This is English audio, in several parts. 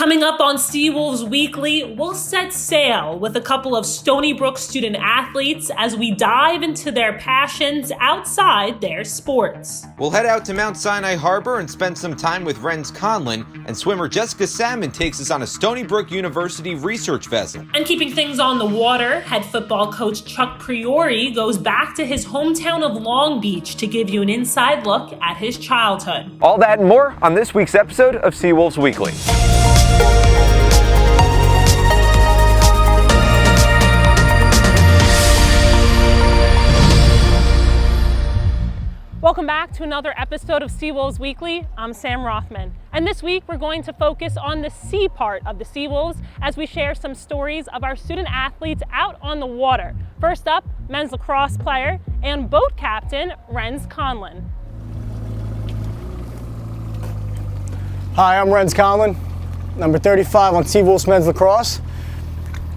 Coming up on Seawolves Weekly, we'll set sail with a couple of Stony Brook student athletes as we dive into their passions outside their sports. We'll head out to Mount Sinai Harbor and spend some time with Renz Conlon, and swimmer Jessica Salmon takes us on a Stony Brook University research vessel. And keeping things on the water, head football coach Chuck Priore goes back to his hometown of Long Beach to give you an inside look at his childhood. All that and more on this week's episode of Seawolves Weekly. Welcome back to another episode of Seawolves Weekly. I'm Sam Rothman. And this week we're going to focus on the sea part of the Seawolves as we share some stories of our student athletes out on the water. First up, men's lacrosse player and boat captain Renz Conlon. Hi, I'm Renz Conlon, number 35 on Seawolves men's lacrosse,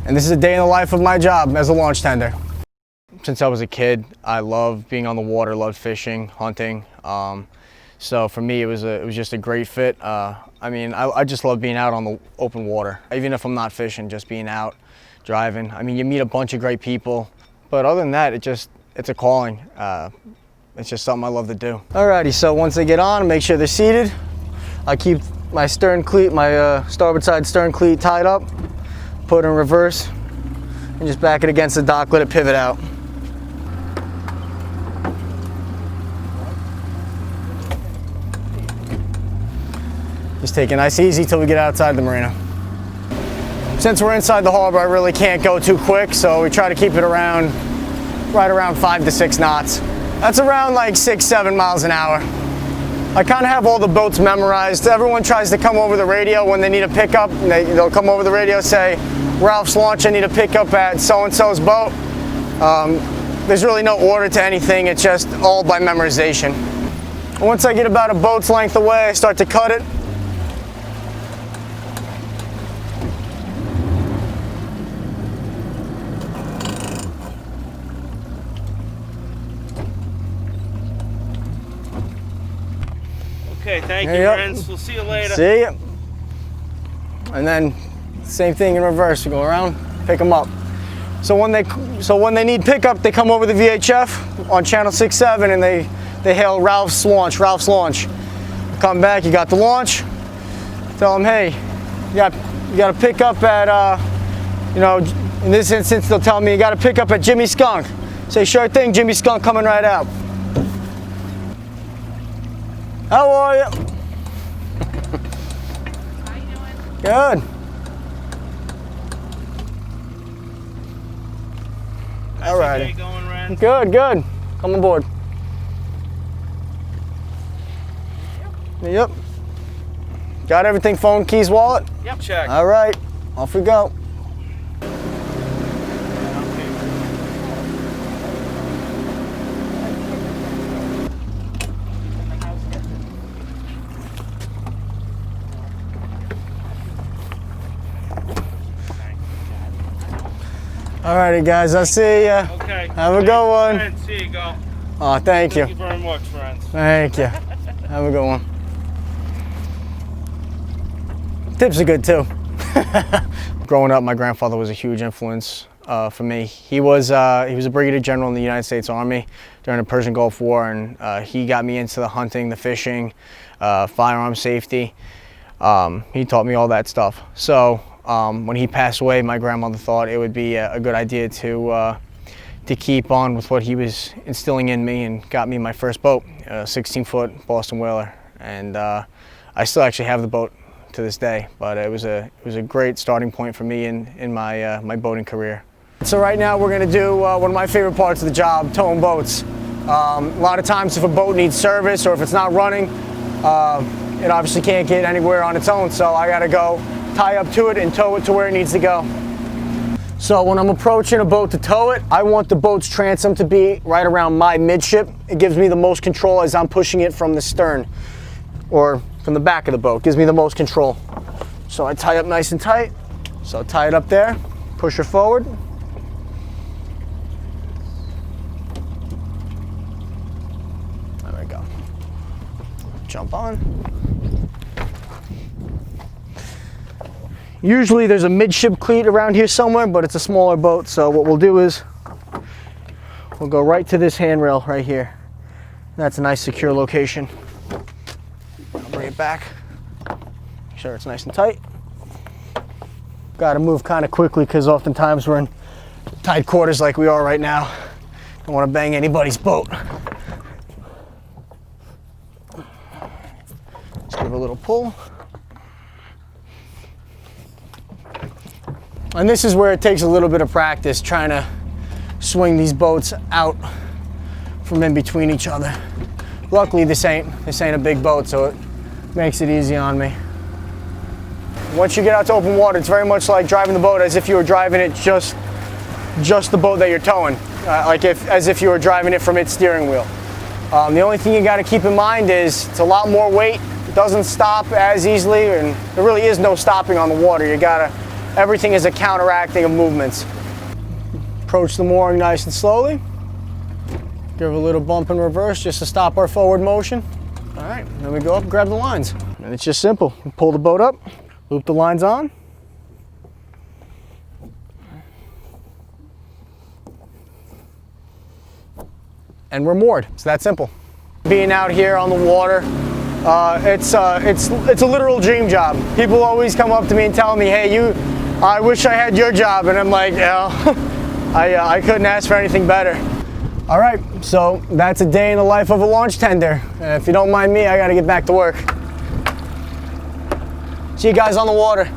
and this is a day in the life of my job as a launch tender. Since I was a kid, I loved being on the water, loved fishing, hunting. So for me, it was just a great fit. I just love being out on the open water. Even if I'm not fishing, just being out, driving. I mean, you meet a bunch of great people, but other than that, it's a calling. It's just something I love to do. Alrighty, so once they get on, make sure they're seated. I keep my stern cleat, my starboard side stern cleat tied up, put it in reverse, and just back it against the dock, let it pivot out. Just take it nice easy till we get outside the marina. Since we're inside the harbor, I really can't go too quick, so we try to keep it right around 5 to 6 knots. That's around like 6-7 miles an hour. I kind of have all the boats memorized. Everyone tries to come over the radio when they need a pickup. They'll come over the radio, say, Ralph's launch, I need a pickup at so-and-so's boat. There's really no order to anything. It's just all by memorization. Once I get about a boat's length away, I start to cut it. Okay, thank you, Renz. We'll see you later. See ya. And then same thing in reverse. We go around, pick them up. So when they need pickup, they come over the VHF on channel 6-7 and they hail Ralph's launch. Come back, you got the launch. Tell them, hey, you got to pick up at, in this instance, they'll tell me you got to pick up at Jimmy Skunk. Say, sure thing, Jimmy Skunk coming right out. How are you? How you doing? Good. All right. How's your day going, Renz? Good. Come aboard. Yep. Got everything? Phone, keys, wallet? Yep. Check. All right. Off we go. All righty, guys. I'll see ya. Okay. Have a good one. Renz, see you go. Oh, thank you. Thank you very much, Renz. Thank you. Have a good one. Tips are good too. Growing up, my grandfather was a huge influence for me. He was a brigadier general in the United States Army during the Persian Gulf War, and he got me into the hunting, the fishing, firearm safety. He taught me all that stuff. So when he passed away, my grandmother thought it would be a good idea to keep on with what he was instilling in me, and got me my first boat, a 16-foot Boston Whaler, and I still actually have the boat to this day. But it was a great starting point for me in my my boating career. So right now we're going to do one of my favorite parts of the job, towing boats. A lot of times if a boat needs service or if it's not running, it obviously can't get anywhere on its own, so I got to go tie up to it and tow it to where it needs to go. So when I'm approaching a boat to tow it, I want the boat's transom to be right around my midship. It gives me the most control as I'm pushing it from the stern or from the back of the boat. It gives me the most control. So I tie up nice and tight. So tie it up there, push her forward. There we go. Jump on. Usually there's a midship cleat around here somewhere, but it's a smaller boat. So what we'll do is we'll go right to this handrail right here. That's a nice secure location. I'll bring it back. Make sure it's nice and tight. Got to move kind of quickly because oftentimes we're in tight quarters like we are right now. Don't want to bang anybody's boat. Just give it a little pull. And this is where it takes a little bit of practice trying to swing these boats out from in between each other. Luckily this ain't a big boat, so it makes it easy on me. Once you get out to open water, it's very much like driving the boat as if you were driving it just the boat that you're towing, as if you were driving it from its steering wheel. The only thing you got to keep in mind is it's a lot more weight. It doesn't stop as easily, and there really is no stopping on the water. Everything is a counteracting of movements. Approach the mooring nice and slowly. Give a little bump in reverse just to stop our forward motion. All right, then we go up and grab the lines. And it's just simple. We pull the boat up, loop the lines on. And we're moored. It's that simple. Being out here on the water, it's a literal dream job. People always come up to me and tell me, hey, I wish I had your job. And I'm like, yeah, I couldn't ask for anything better. All right, so that's a day in the life of a launch tender. If you don't mind me, I gotta get back to work. See you guys on the water.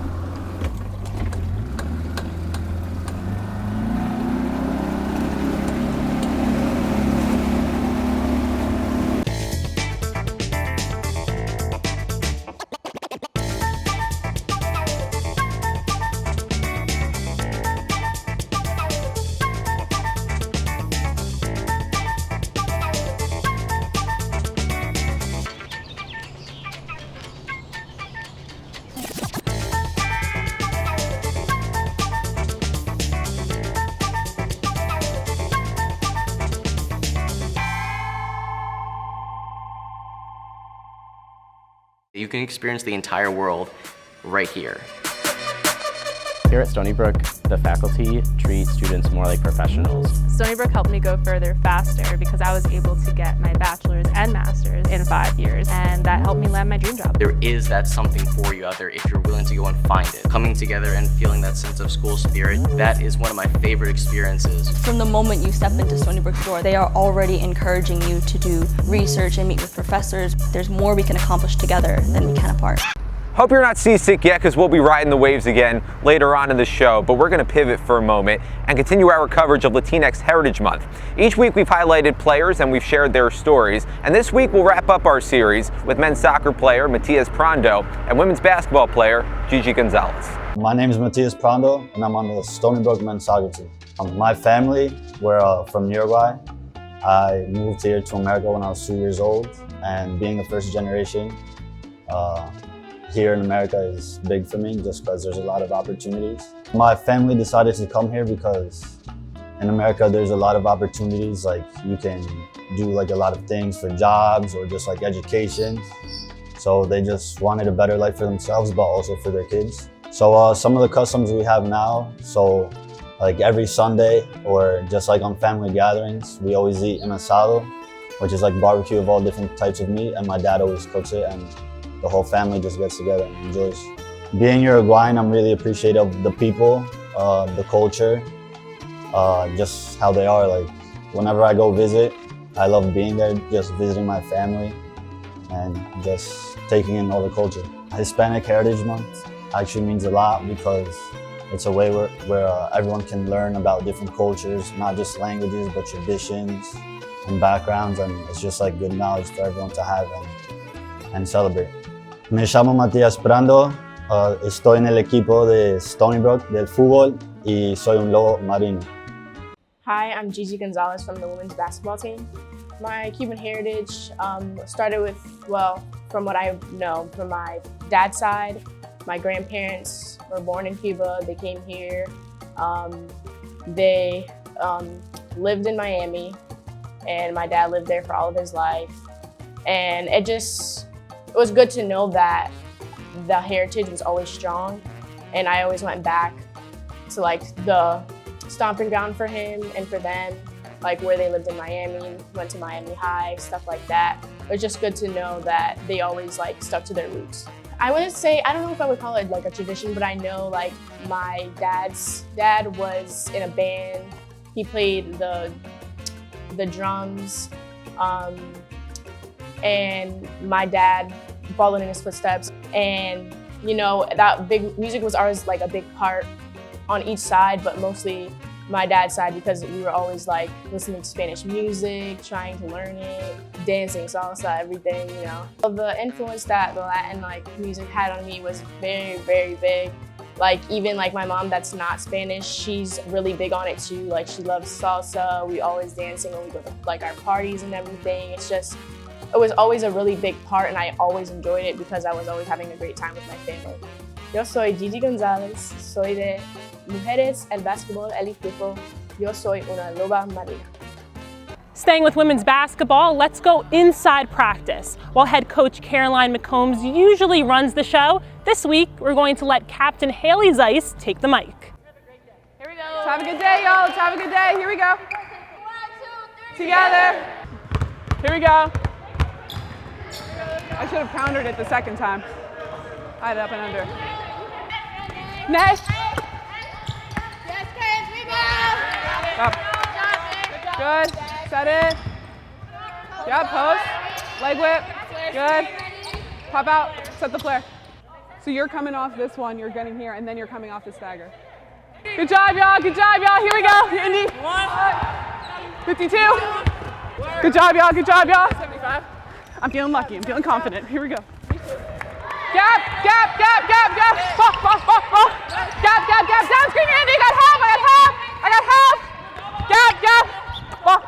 You can experience the entire world right here. Here at Stony Brook, the faculty treat students more like professionals. Stony Brook helped me go further faster because I was able to get my bachelor's and master's in 5 years, and that helped me land my dream job. There is that something for you out there if you're willing to go and find it. Coming together and feeling that sense of school spirit, that is one of my favorite experiences. From the moment you step into Stony Brook's door, they are already encouraging you to do research and meet with professors. There's more we can accomplish together than we can apart. Hope you're not seasick yet, because we'll be riding the waves again later on in the show, but we're going to pivot for a moment and continue our coverage of Latinx Heritage Month. Each week we've highlighted players and we've shared their stories, and this week we'll wrap up our series with men's soccer player Matias Prando and women's basketball player Gigi Gonzalez. My name is Matias Prando, and I'm on the Stony Brook men's soccer team. My family, we're from Uruguay. I moved here to America when I was 2 years old, and being the first generation, here in America is big for me just because there's a lot of opportunities. My family decided to come here because in America there's a lot of opportunities, like you can do like a lot of things for jobs or just like education. So they just wanted a better life for themselves but also for their kids. So some of the customs we have now, so like every Sunday or just like on family gatherings, we always eat an asado, which is like barbecue of all different types of meat, and my dad always cooks it, and the whole family just gets together and enjoys. Being Uruguayan, I'm really appreciative of the people, the culture, just how they are. Like whenever I go visit, I love being there, just visiting my family and just taking in all the culture. Hispanic Heritage Month actually means a lot because it's a way where everyone can learn about different cultures, not just languages, but traditions and backgrounds, and it's just like good knowledge for everyone to have and celebrate. Me llamo Matías Prando, estoy en el equipo de Stony Brook del fútbol y soy un lobo marino. Hi, I'm Gigi Gonzalez from the women's basketball team. My Cuban heritage started with, well, from what I know, from my dad's side. My grandparents were born in Cuba, they came here. They lived in Miami, and my dad lived there for all of his life. And it was good to know that the heritage was always strong and I always went back to like the stomping ground for him and for them, like where they lived in Miami, went to Miami High, stuff like that. It was just good to know that they always like stuck to their roots. I wouldn't say, I don't know if I would call it like a tradition, but I know like my dad's dad was in a band. He played the drums, and my dad followed in his footsteps. And you know, that big music was always like a big part on each side, but mostly my dad's side, because we were always like listening to Spanish music, trying to learn it, dancing, salsa, everything, you know. The influence that the Latin like music had on me was very, very big. Like even like my mom that's not Spanish, she's really big on it too. Like she loves salsa. We always dancing when we go to like our parties and everything. It's just, it was always a really big part, and I always enjoyed it because I was always having a great time with my family. Yo soy Gigi Gonzalez, soy de Mujeres, el Básquetbol, el Equipo. Yo soy una loba marina. Staying with women's basketball, let's go inside practice. While head coach Caroline McCombs usually runs the show, this week we're going to let Captain Haley Zeiss take the mic. Here we go. Let's have a good day, y'all. Let's have a good day. Here we go. 1, 2, 3. Together. Here we go. I should have countered it the second time. I had it up and under. Next. Up. Good. Set it. Yeah, post. Leg whip. Good. Pop out. Set the flare. So you're coming off this one, you're getting here, and then you're coming off the stagger. Good job, y'all. Good job, y'all. Here we go. Indy. 52. Good job, y'all. Good job, y'all. 75. I'm feeling lucky. I'm feeling confident. Here we go. Gap, gap, gap, gap, gap. Ball, ball, ball, ball. Gap, gap, gap. Down screen, Andy. I got half. I got half. I got half. Gap, gap. Ball.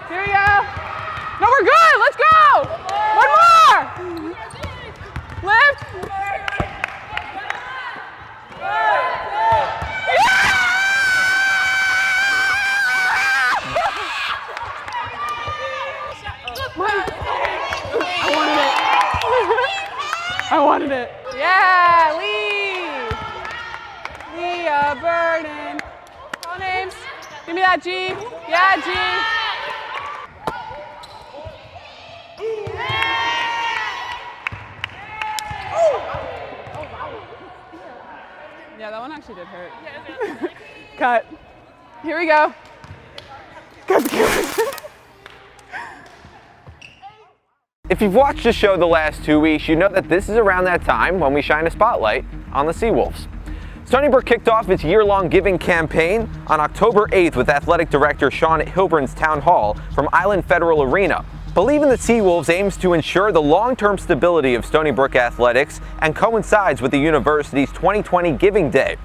Here we go. No, we're good. Let's go. One more. Lift. I wanted it. Yeah, Lee. Leah Burden. Call names. Give me that G. Yeah, G. Yeah, that one actually did hurt. Cut. Here we go. Cut the camera. If you've watched the show the last 2 weeks, you know that this is around that time when we shine a spotlight on the Seawolves. Stony Brook kicked off its year-long giving campaign on October 8th with Athletic Director Sean Hilburn's town hall from Island Federal Arena. Believe in the Seawolves aims to ensure the long-term stability of Stony Brook athletics and coincides with the university's 2020 Giving Day.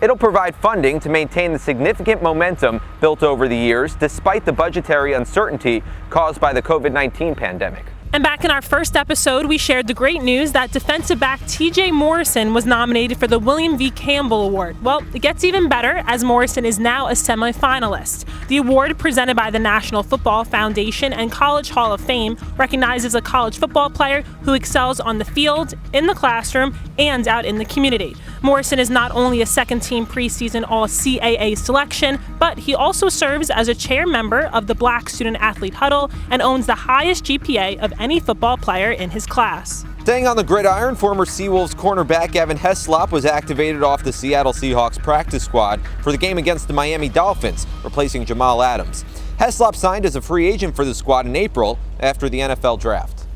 It'll provide funding to maintain the significant momentum built over the years despite the budgetary uncertainty caused by the COVID-19 pandemic. And back in our first episode, we shared the great news that defensive back TJ Morrison was nominated for the William V. Campbell Award. Well, it gets even better as Morrison is now a semifinalist. The award, presented by the National Football Foundation and College Hall of Fame, recognizes a college football player who excels on the field, in the classroom, and out in the community. Morrison is not only a second-team preseason All-CAA selection, but he also serves as a chair member of the Black Student Athlete Huddle and owns the highest GPA of any football player in his class. Staying on the gridiron, former Seawolves cornerback Evan Heslop was activated off the Seattle Seahawks practice squad for the game against the Miami Dolphins, replacing Jamal Adams. Heslop signed as a free agent for the squad in April after the NFL draft.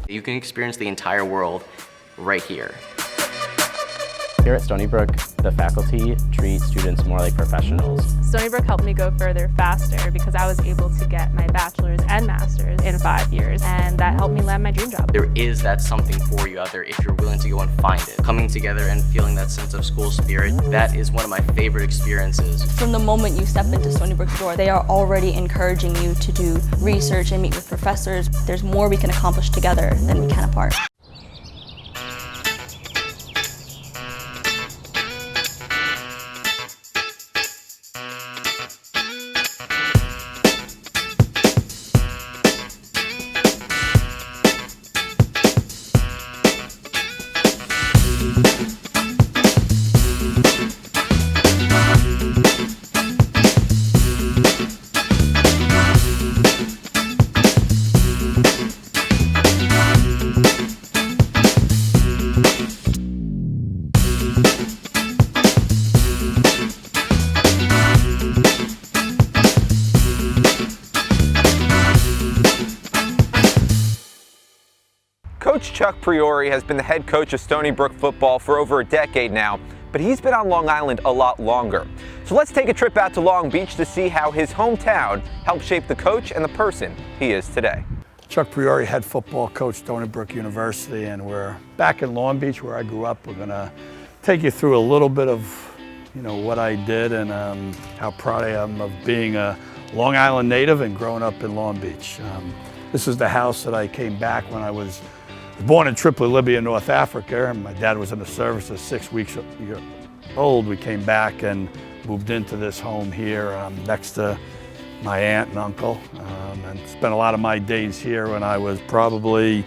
You can experience the entire world right here. Here at Stony Brook, the faculty treat students more like professionals. Stony Brook helped me go further faster because I was able to get my bachelor's and master's in 5 years, and that helped me land my dream job. There is that something for you out there if you're willing to go and find it. Coming together and feeling that sense of school spirit, that is one of my favorite experiences. From the moment you step into Stony Brook's door, they are already encouraging you to do research and meet with professors. There's more we can accomplish together than we can apart. Coach Chuck Priore has been the head coach of Stony Brook football for over a decade now, but he's been on Long Island a lot longer. So let's take a trip out to Long Beach to see how his hometown helped shape the coach and the person he is today. Chuck Priore, head football coach, Stony Brook University, and we're back in Long Beach where I grew up. We're gonna take you through a little bit of, what I did and how proud I am of being a Long Island native and growing up in Long Beach. This is the house that I came back when I was born in Tripoli, Libya, North Africa. My dad was in the service at 6 weeks old. We came back and moved into this home here next to my aunt and uncle, and spent a lot of my days here when I was probably,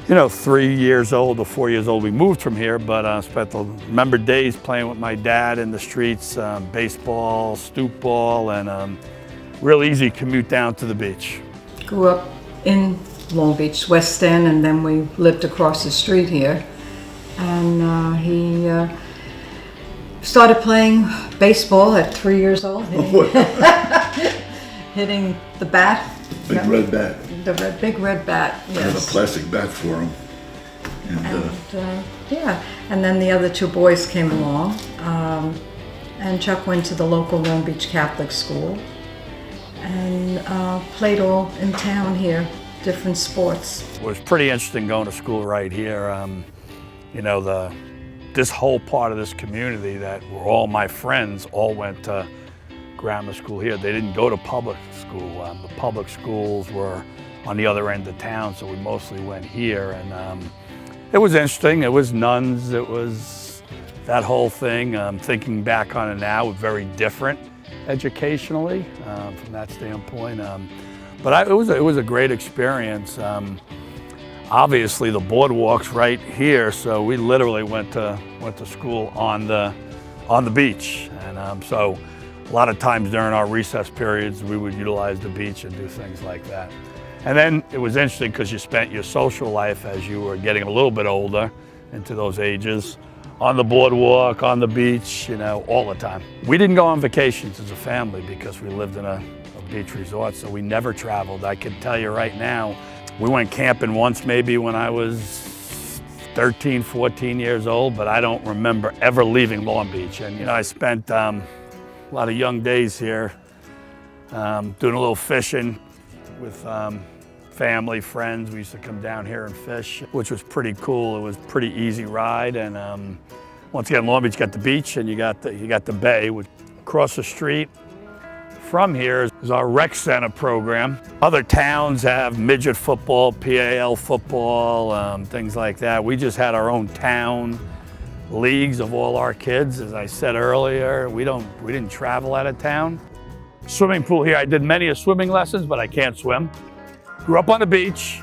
3 years old or 4 years old. We moved from here, but remember days playing with my dad in the streets, baseball, stoop ball, and real easy commute down to the beach. Grew up in Long Beach, West End, and then we lived across the street here. And he started playing baseball at 3 years old, hitting the bat. Big red bat. The big red bat, yes. I have a plastic bat for him. And then the other two boys came along. And Chuck went to the local Long Beach Catholic school and played all in town here. Different sports. It was pretty interesting going to school right here. This whole part of this community that were all my friends all went to grammar school here. They didn't go to public school. The public schools were on the other end of town, so we mostly went here. And it was interesting. It was nuns. It was that whole thing. Thinking back on it now, very different educationally from that standpoint. But it was a great experience. Obviously, the boardwalk's right here, so we literally went to school on the beach, and so a lot of times during our recess periods, we would utilize the beach and do things like that. And then it was interesting because you spent your social life as you were getting a little bit older, into those ages, on the boardwalk, on the beach, all the time. We didn't go on vacations as a family because we lived in a beach resort, so we never traveled. I can tell you right now, we went camping once maybe when I was 13, 14 years old, but I don't remember ever leaving Long Beach. And I spent a lot of young days here doing a little fishing with family, friends. We used to come down here and fish, which was pretty cool. It was a pretty easy ride, and once again, Long Beach got the beach and you got the bay. Across the street from here is our rec center program. Other towns have midget football, PAL football, things like that. We just had our own town leagues of all our kids. As I said earlier, we didn't travel out of town. Swimming pool here, I did many swimming lessons, but I can't swim. Grew up on the beach.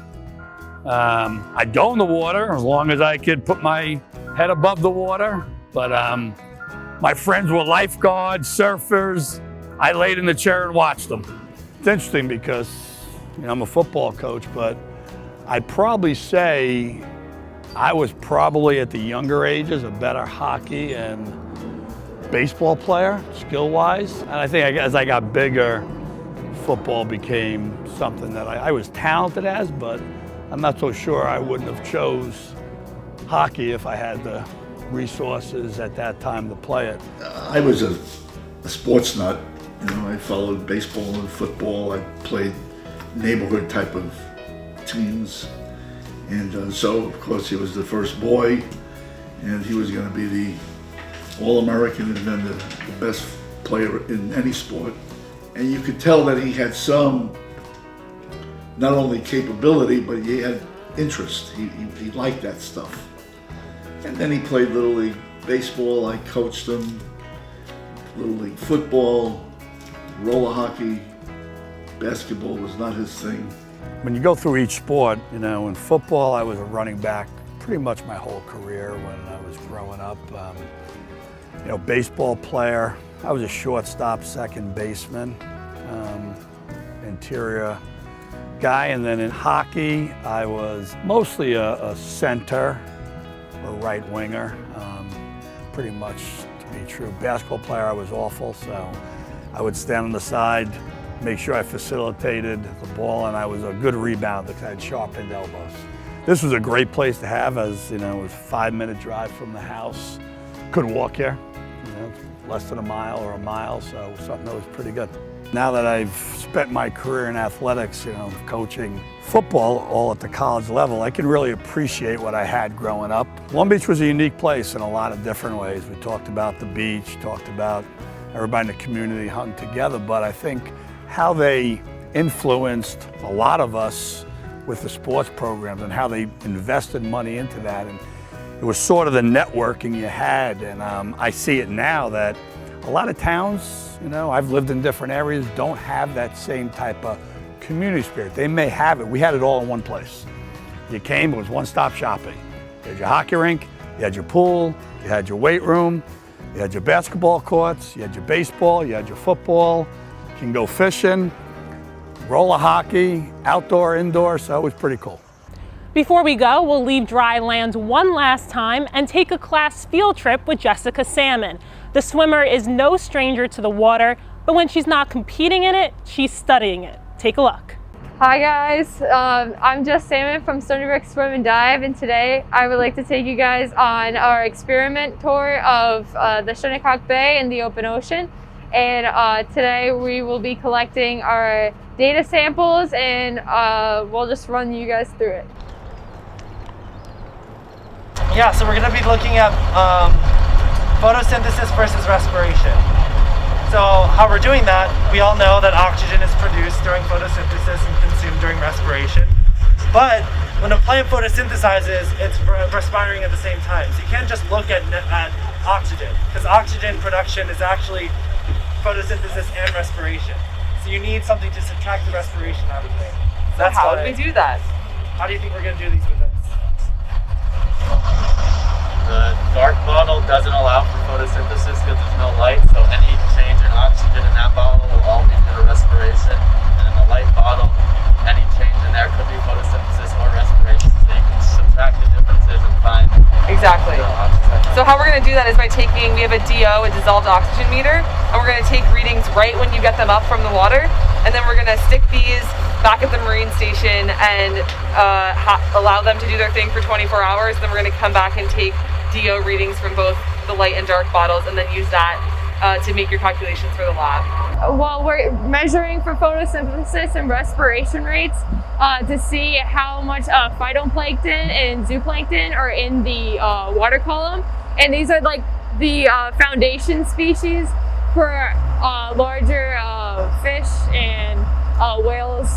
I'd go in the water as long as I could put my head above the water, but my friends were lifeguards, surfers. I laid in the chair and watched them. It's interesting because I'm a football coach, but I'd probably say I was probably at the younger ages a better hockey and baseball player, skill-wise. And I think as I got bigger, football became something that I was talented as, but I'm not so sure I wouldn't have chose hockey if I had the resources at that time to play it. I was a sports nut. I followed baseball and football. I played neighborhood type of teams. And so, of course, he was the first boy, and he was going to be the All-American and then the best player in any sport. And you could tell that he had some, not only capability, but he had interest. He liked that stuff. And then he played Little League baseball. I coached him. Little League football, roller hockey, basketball was not his thing. When you go through each sport, in football I was a running back pretty much my whole career when I was growing up. You know, baseball player. I was a shortstop, second baseman, interior guy, and then in hockey, I was mostly a center or right winger. Pretty much to be true. Basketball player, I was awful, so I would stand on the side, make sure I facilitated the ball, and I was a good rebounder because I had sharpened elbows. This was a great place to have, as you know, it was a 5-minute drive from the house. Could walk here, you know, less than a mile or a mile, so it was something that was pretty good. Now that I've spent my career in athletics, you know, coaching football all at the college level, I can really appreciate what I had growing up. Long Beach was a unique place in a lot of different ways. We talked about the beach, talked about everybody in the community hung together, but I think how they influenced a lot of us with the sports programs and how they invested money into that. And it was sort of the networking you had, and I see it now that a lot of towns, you know, I've lived in different areas, don't have that same type of community spirit. They may have it. We had it all in one place. You came, it was one-stop shopping. You had your hockey rink, you had your pool, you had your weight room, you had your basketball courts, you had your baseball, you had your football, you can go fishing, roller hockey, outdoor, indoor, so it was pretty cool. Before we go, we'll leave dry lands one last time and take a class field trip with Jessica Salmon. The swimmer is no stranger to the water, but when she's not competing in it, she's studying it. Take a look. Hi guys, I'm Jess Salmon from Stony Brook Swim and Dive, and today I would like to take you guys on our experiment tour of the Shinnecock Bay and the open ocean. And today we will be collecting our data samples, and we'll just run you guys through it. Yeah, so we're going to be looking at photosynthesis versus respiration. So how we're doing that, we all know that oxygen is produced during photosynthesis and consumed during respiration. But when a plant photosynthesizes, it's respiring at the same time. So you can't just look at oxygen, because oxygen production is actually photosynthesis and respiration. So you need something to subtract the respiration out of it. So how do we do that? How do you think we're going to do these with this? The dark bottle doesn't allow for photosynthesis because there's no light, so any change in oxygen in that bottle will all be due to respiration. And in the light bottle, any change in there could be photosynthesis or respiration, so you can subtract the differences and find exactly. So how we're going to do that is by taking, we have a DO, a dissolved oxygen meter, and we're going to take readings right when you get them up from the water, and then we're going to stick these back at the marine station and allow them to do their thing for 24 hours. Then we're going to come back and take DO readings from both the light and dark bottles, and then use that to make your calculations for the lab. While we're measuring for photosynthesis and respiration rates to see how much phytoplankton and zooplankton are in the water column, and these are like the foundation species for larger fish and whales.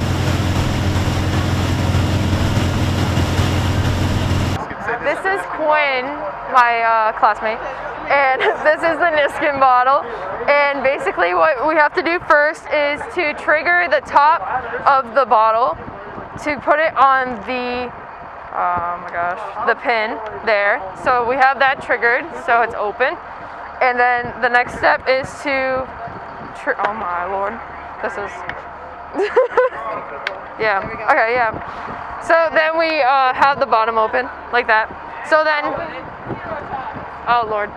This is Quinn, my classmate, and this is the Niskin bottle. And basically what we have to do first is to trigger the top of the bottle to put it on the, oh my gosh, the pin there. So we have that triggered, so it's open. And then the next step is to, oh my lord, this is, yeah, okay, yeah. So then we have the bottom open, like that. So then, oh lord,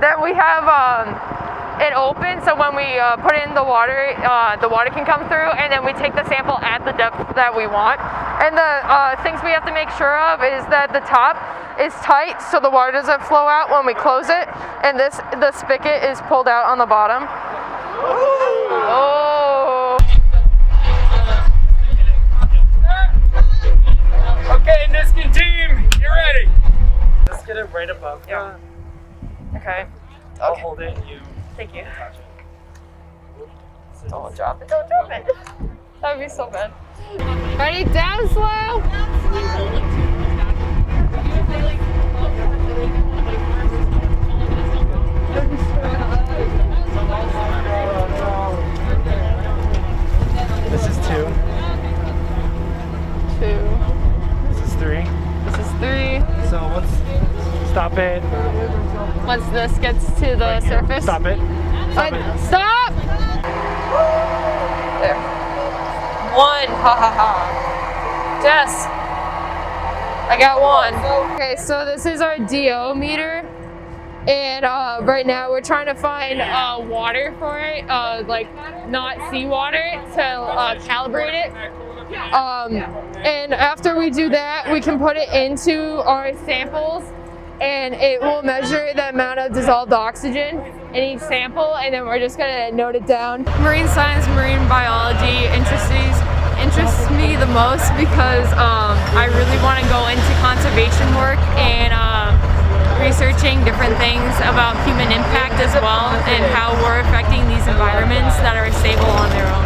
then we have it open, so when we put in the water can come through, and then we take the sample at the depth that we want. And the things we have to make sure of is that the top is tight, so the water doesn't flow out when we close it, and the spigot is pulled out on the bottom. Oh. Okay, Niskin team, you ready? Let's get it right above. Yeah. Okay. I'll hold it and you. Thank you. Touch it. Don't drop it. Don't drop it. That would be so bad. Ready? Down slow. This is 2. 2. This is 3. This is 3. Stop it. Once this gets to the surface. Stop it. Stop! There. 1, ha ha ha. Jess, I got 1. Okay, so this is our DO meter. And right now we're trying to find water for it, like not seawater, to calibrate it. And after we do that, we can put it into our samples, and it will measure the amount of dissolved oxygen in each sample, and then we're just gonna note it down. Marine science, marine biology interests me the most because I really want to go into conservation work and researching different things about human impact as well, and how we're affecting these environments that are stable on their own.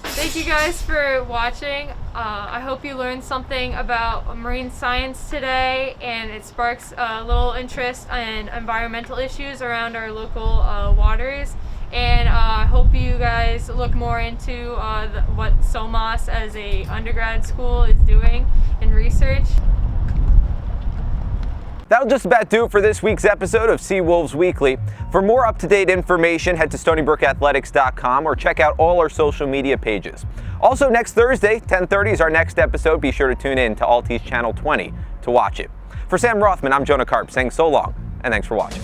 Thank you guys for watching. I hope you learned something about marine science today, and it sparks a little interest in environmental issues around our local waters. And I hope you guys look more into what SOMAS as a undergrad school is doing in research. That'll just about do it for this week's episode of Seawolves Weekly. For more up-to-date information, head to StonyBrookAthletics.com or check out all our social media pages. Also, next Thursday, 10:30 is our next episode. Be sure to tune in to Alti's Channel 20 to watch it. For Sam Rothman, I'm Jonah Karp saying so long, and thanks for watching.